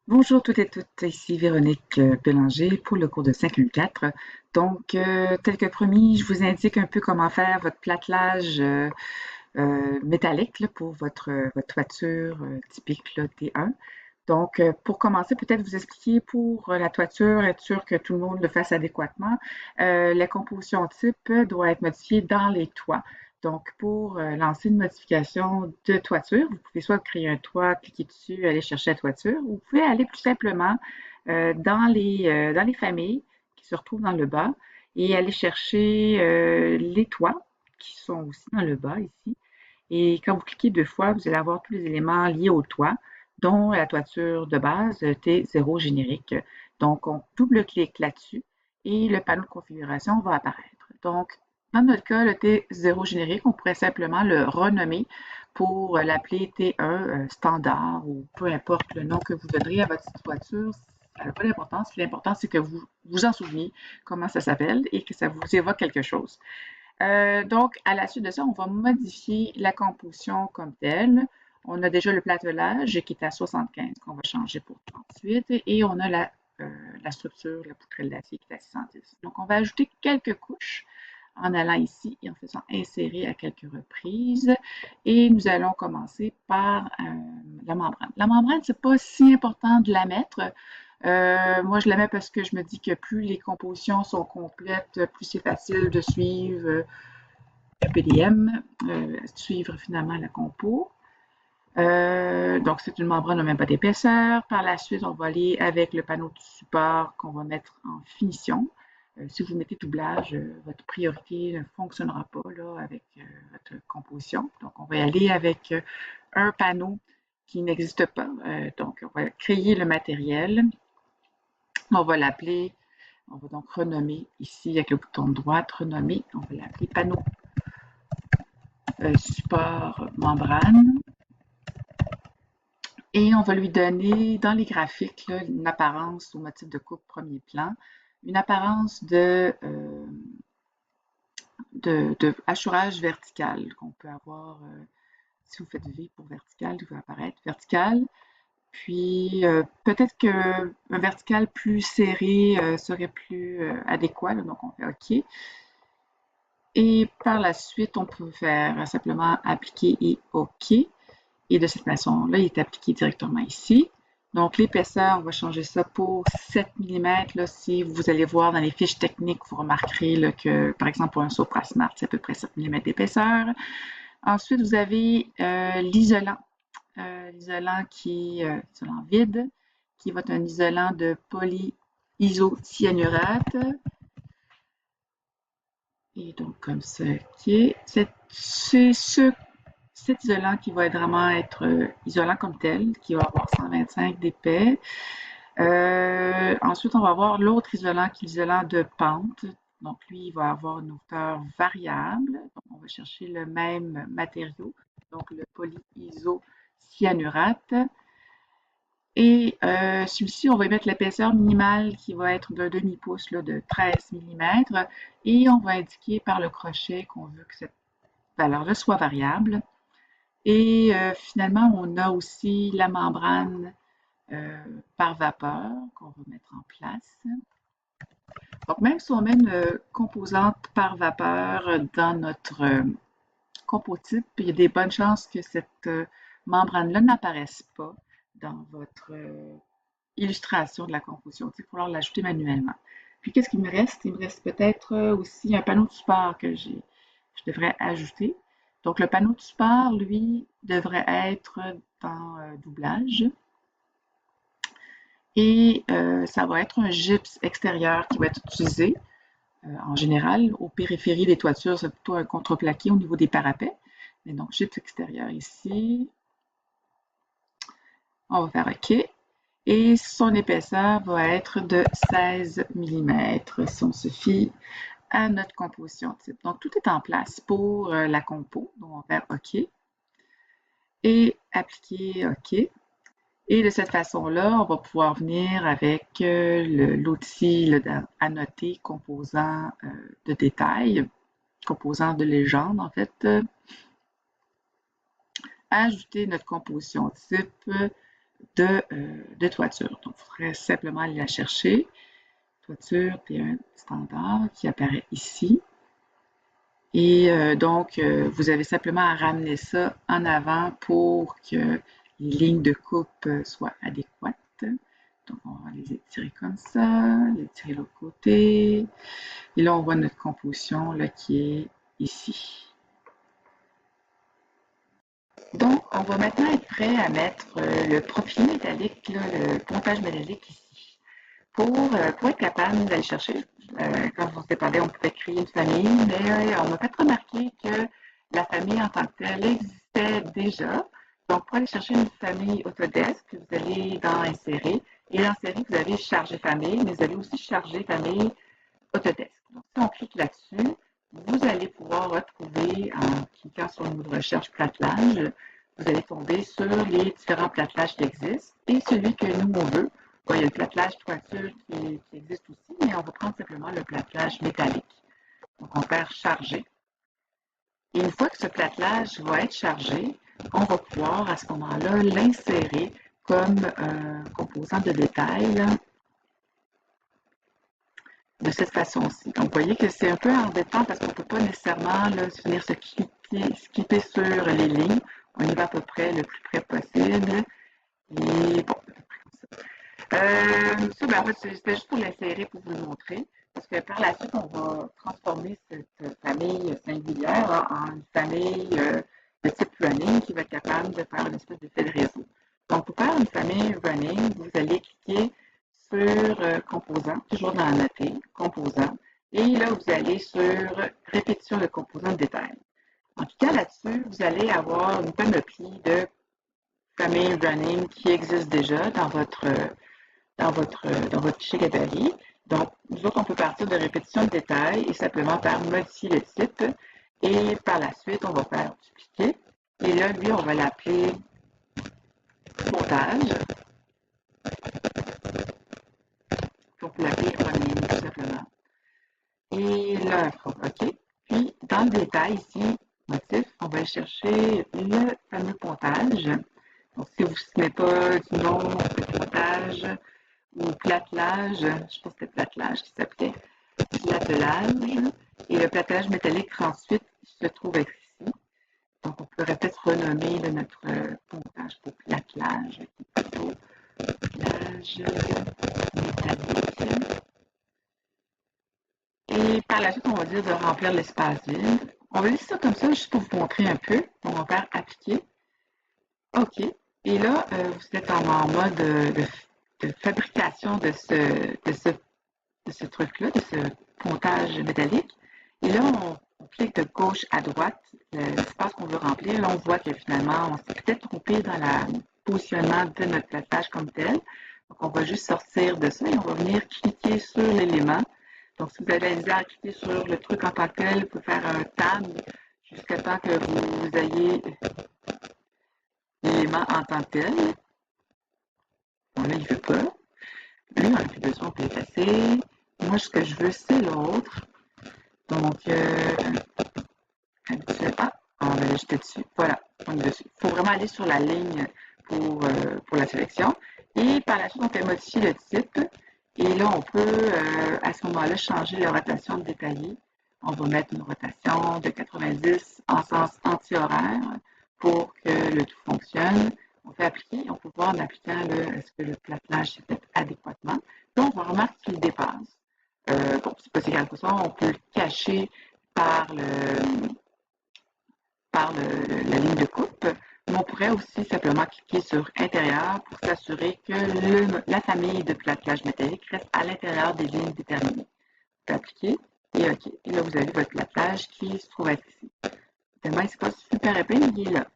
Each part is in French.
Bonjour toutes et toutes, ici Véronique Bélanger pour le cours de 5U4. Donc, tel que promis, je vous indique un peu comment faire votre platelage métallique là, pour votre toiture typique là, T1. Donc, pour commencer, peut-être vous expliquer pour la toiture, être sûr que tout le monde le fasse adéquatement. La composition type doit être modifiée dans les toits. Donc, pour lancer une modification de toiture, vous pouvez soit créer un toit, cliquer dessus, aller chercher la toiture, ou vous pouvez aller plus simplement dans les familles qui se retrouvent dans le bas et aller chercher les toits qui sont aussi dans le bas ici. Et quand vous cliquez deux fois, vous allez avoir tous les éléments liés au toit, dont la toiture de base T0 générique. Donc, on double-clique là-dessus et le panneau de configuration va apparaître. Donc, dans notre cas, le T0 générique, on pourrait simplement le renommer pour l'appeler T1 standard ou peu importe le nom que vous donnerez à votre toiture. Ça n'a pas d'importance. L'important, c'est que vous vous en souveniez comment ça s'appelle et que ça vous évoque quelque chose. Donc, à la suite de ça, on va modifier la composition comme telle. On a déjà le platelage qui est à 75 qu'on va changer pour 38 et on a la structure, la poutrelle d'acier qui est à 610. Donc, on va ajouter quelques couches en allant ici et en faisant insérer à quelques reprises. Et nous allons commencer par la membrane. La membrane, c'est pas si important de la mettre. Moi, je la mets parce que je me dis que plus les compositions sont complètes, plus c'est facile de suivre le PDM, suivre finalement la compo. Donc, c'est une membrane, on n'a même pas d'épaisseur. Par la suite, on va aller avec le panneau de support qu'on va mettre en finition. Si vous mettez doublage, votre priorité ne fonctionnera pas là, avec votre composition. Donc, on va y aller avec un panneau qui n'existe pas. Donc, on va créer le matériel. On va l'appeler, on va donc renommer ici avec le bouton de droite, renommer. On va l'appeler panneau support membrane. Et on va lui donner dans les graphiques là, une apparence au motif de coupe premier plan, une apparence de hachurage vertical qu'on peut avoir. Si vous faites V pour vertical, il va apparaître vertical. Puis peut-être qu'un vertical plus serré serait plus adéquat, là, donc on fait OK. Et par la suite, on peut faire simplement appliquer et OK. Et de cette façon-là, il est appliqué directement ici. Donc, l'épaisseur, on va changer ça pour 7 mm. Là, si vous allez voir dans les fiches techniques, vous remarquerez là, que, par exemple, pour un Sopra Smart, c'est à peu près 7 mm d'épaisseur. Ensuite, vous avez l'isolant. L'isolant qui est isolant vide, qui va être un isolant de polyisocyanurate. Et donc, comme ça, OK. C'est cet isolant qui va vraiment être isolant comme tel, qui va avoir 125 d'épais. Ensuite, on va avoir l'autre isolant qui est l'isolant de pente. Donc, lui, il va avoir une hauteur variable. Donc, on va chercher le même matériau, donc le polyisocyanurate. Et celui-ci, on va mettre l'épaisseur minimale qui va être d'un demi-pouce là, de 13 mm. Et on va indiquer par le crochet qu'on veut que cette valeur-là soit variable. Et finalement, on a aussi la membrane par vapeur qu'on va mettre en place. Donc, même si on met une composante par vapeur dans notre compotype, il y a des bonnes chances que cette membrane-là n'apparaisse pas dans votre illustration de la composition. Il va falloir l'ajouter manuellement. Puis, qu'est-ce qu'il me reste? Il me reste peut-être aussi un panneau de support que je devrais ajouter. Donc, le panneau de support, lui, devrait être dans doublage. Et ça va être un gypse extérieur qui va être utilisé. En général, aux périphéries des toitures, c'est plutôt un contreplaqué au niveau des parapets. Mais donc, gypse extérieur ici. On va faire OK. Et son épaisseur va être de 16 mm si on se fie à notre composition type. Donc, tout est en place pour la compo. Donc, on va faire OK. Et appliquer OK. Et de cette façon-là, on va pouvoir venir avec l'outil annoter composant de détail, composant de légende en fait, ajouter notre composition type, de toiture. Donc, il faudrait simplement aller la chercher. Toiture P1 standard qui apparaît ici. Et vous avez simplement à ramener ça en avant pour que les lignes de coupe soient adéquates. Donc, on va les étirer comme ça, les étirer de l'autre côté. Et là, on voit notre composition là, qui est ici. Donc, on va maintenant être prêt à mettre le profil métallique, là, le pontage métallique ici. Pour être capable d'aller chercher, quand on s'est parlé, on pouvait créer une famille, mais on m'a fait remarquer que la famille en tant que telle existait déjà. Donc, pour aller chercher une famille Autodesk, vous allez dans Insérer, et dans Insérer, vous avez Charger famille, mais vous allez aussi charger famille Autodesk. Donc, si on clique là-dessus, vous allez pouvoir retrouver, en cliquant sur le mot de recherche platelage, vous allez tomber sur les différents platelages qui existent et celui que nous, on veut. Bon, il y a le platelage toiture qui existe aussi, mais on va prendre simplement le platelage métallique. Donc, on perd charger. Et une fois que ce platelage va être chargé, on va pouvoir à ce moment-là l'insérer comme composant de détail là, de cette façon-ci. Donc, vous voyez que c'est un peu embêtant parce qu'on ne peut pas nécessairement là, venir se skipper sur les lignes. On y va à peu près le plus près possible. Et bon, à peu près comme ça. Ça, ben, en fait, c'était juste pour l'insérer pour vous le montrer. Parce que par la suite, on va transformer cette famille singulière là, en une famille de type running qui va être capable de faire une espèce d'effet de réseau. Donc, pour faire une famille running, vous allez cliquer sur composant, toujours dans Noter, composant. Et là, vous allez sur répétition de composants de détail. En cliquant là-dessus, vous allez avoir une panoplie de familles running qui existent déjà dans votre fichier gabarit. Donc, nous autres, on peut partir de répétition de détails et simplement faire modifier le type. Et par la suite, on va faire dupliquer. Et là, lui, on va l'appeler montage. On peut l'appeler running, tout simplement. Et là, OK. Puis, dans le détail ici, motif, on va chercher le fameux pontage. Donc, si vous ne vous souvenez pas du nom de pontage ou platelage, je pense que c'était platelage qui s'appelait, platelage. Et le platelage métallique ensuite se trouve ici. Donc, on pourrait peut-être renommer notre pontage pour platelage, plutôt platelage métallique. Et par la suite, on va dire de remplir l'espace vide. On va laisser ça comme ça juste pour vous montrer un peu. On va faire appliquer. OK. Et là, vous êtes en mode de fabrication de ce truc-là, de ce pontage métallique. Et là, on clique de gauche à droite l'espace qu'on veut remplir. Là, on voit que finalement, on s'est peut-être trompé dans le positionnement de notre platelage comme tel. Donc, on va juste sortir de ça et on va venir cliquer sur l'élément. Donc, si vous avez la misère à cliquer sur le truc en tant que tel, vous pouvez faire un tab jusqu'à temps que vous ayez l'élément en tant que tel. Bon, là, il ne veut pas. Lui, on n'a plus besoin, on peut l'effacer. Moi, ce que je veux, c'est l'autre. Donc, on va l'ajouter dessus. Voilà, on est dessus. Il faut vraiment aller sur la ligne pour la sélection. Et par la suite, on fait modifier le type. Et là, on peut, à ce moment-là, changer la rotation de détaillé. On va mettre une rotation de 90 en sens anti-horaire pour que le tout fonctionne. On fait appliquer et on peut voir en appliquant est-ce que le platelage s'est fait adéquatement. Là, on va remarquer qu'il dépasse. Bon, c'est pas si grave que ça. On peut le cacher par la ligne de coupe, mais on pourrait aussi simplement cliquer sur intérieur pour s'assurer que la famille de platelage métallique reste à l'intérieur des lignes déterminées. Vous pouvez appliquer et OK. Et là, vous avez votre platelage qui se trouve être ici. Tellement, il ne s'est pas super épais, mais il est là.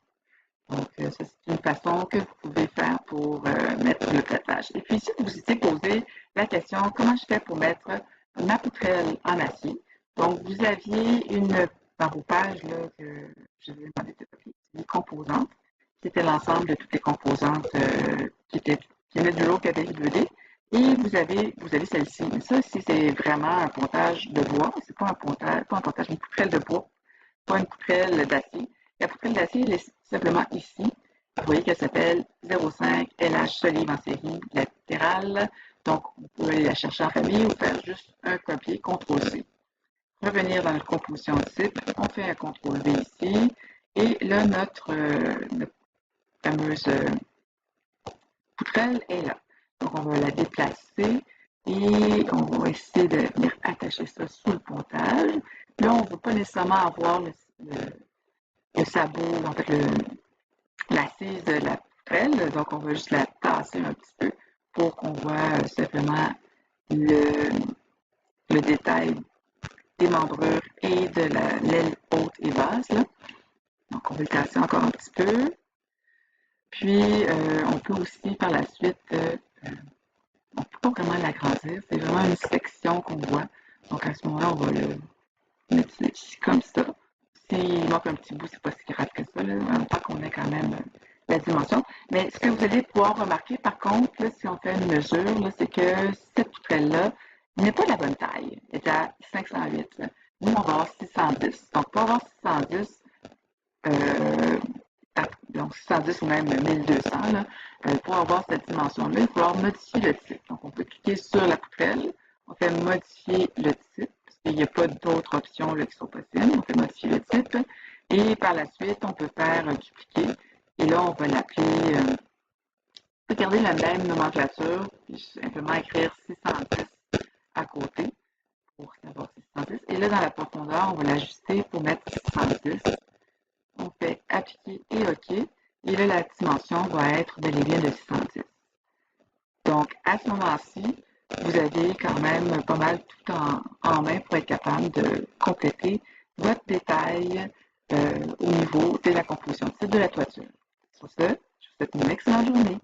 Donc, ça, c'est une façon que vous pouvez faire pour mettre le platelage. Et puis ici, vous vous étiez posé la question, comment je fais pour mettre ma poutrelle en acier? Donc, vous aviez dans vos pages là, que je vous ai demandé de copier, une composante, qui était l'ensemble de toutes les composantes qui venaient du lot Catégorie 2D. Et vous avez celle-ci. Mais ça, si c'est vraiment un pontage de bois, c'est pas un pontage, une poutrelle de bois, pas une poutrelle d'acier. La poutrelle d'acier, elle est simplement ici. Vous voyez qu'elle s'appelle 05 LH Solive en série latérale. Donc, vous pouvez aller la chercher en famille ou faire juste un copier, CTRL-C. Revenir dans notre composition type, on fait un CTRL-V ici. Et là, notre fameuse poutrelle est là. Donc, on va la déplacer et on va essayer de venir attacher ça sous le pontage. Là, on ne veut pas nécessairement avoir le sabot, en fait, l'assise de la poutrelle. Donc, on va juste la tasser un petit peu pour qu'on voit simplement le détail des membrures et de l'aile haute et basse. Là. Donc, on va le tasser encore un petit peu. Puis, on peut aussi, par la suite, on ne peut pas vraiment l'agrandir. C'est vraiment une section qu'on voit. Donc, à ce moment-là, on va le mettre ici comme ça. S'il manque un petit bout, c'est pas si grave que ça, là, en tant qu'on ait quand même la dimension. Mais ce que vous allez pouvoir remarquer, par contre, là, si on fait une mesure, c'est que cette poutrelle-là n'est pas la bonne taille. Elle est à 508. Là. Nous, on va avoir 610. Donc, pour avoir 610, donc 610 ou même 1200, là, pour avoir cette dimension-là, il va falloir modifier le type. Donc, on peut cliquer sur la poutrelle, on fait modifier le type, parce qu'il n'y a pas d'autres options là, qui sont possibles. On fait modifier le type, et par la suite, on peut faire dupliquer, et là, on va l'appeler, on peut garder la même nomenclature, puis simplement écrire 610 à côté, pour savoir 610. Et là, dans la profondeur, on va l'ajuster pour mettre 610. On fait appliquer et OK. Et là, la dimension va être bel et bien de 610. Donc, à ce moment-ci, vous avez quand même pas mal tout en main pour être capable de compléter votre détail au niveau de la composition de la toiture. Sur ce, je vous souhaite une excellente journée.